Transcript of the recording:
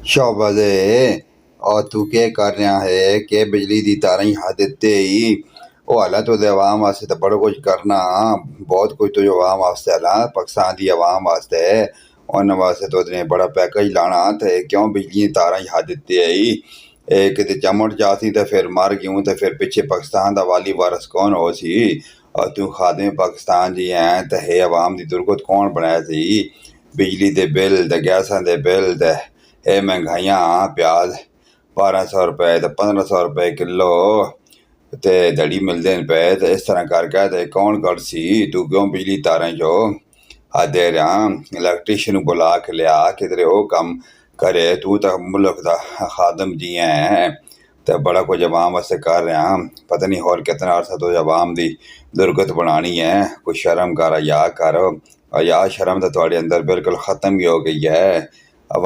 ਸ਼ਾਬਾਸ਼ ਏ। ਔਰ ਤੂੰ ਕੀ ਕਰ ਰਿਹਾ ਹੈ ਕਿ ਬਿਜਲੀ ਦੀ ਤਾਰਾਂ ਹੀ ਹੱਥ ਦਿੱਤੇ ਹੀ ਉਹ ਹਾਲਾ तो आवाम वास्ते तो बड़ा कुछ करना बहुत कुछ तो आवाम वास्ते हाला पाकिस्तान की आवाम वास्ते उन्होंने वास्ते तो बड़ा पैकेज लाना तो क्यों बिजली दी तारां ही हद दिते है किते चमट जाती तो फिर मर गयूं तो फिर पिछे पाकिस्तान का वाली वारस कौन हो सी और तू खादमे पाकिस्तान जी है तो है आवाम की दुर्गत कौन बनाया सी बिजली के बिल ते गैसां के बिल ते ये महंगाइयां प्याज 1200 रुपए तो 1500 रुपए किलो ते दड़ी मिलते हैं पे तो इस तरह करके तो कौन कर सी तू क्यों बिजली तारें जो दे रहा इलैक्ट्रीशियन बुला के लिया किधरे वो कम करे तू तो मुल्क का खादम जी है तो बड़ा कुछ आवाम वास्ते कर रहा पता नहीं होर कितना अर्सा तो आवाम की दुर्गत बनानी है कोई शर्म कर या कर और या शर्म तो थोड़े अंदर बिल्कुल ख़त्म ही हो गई है।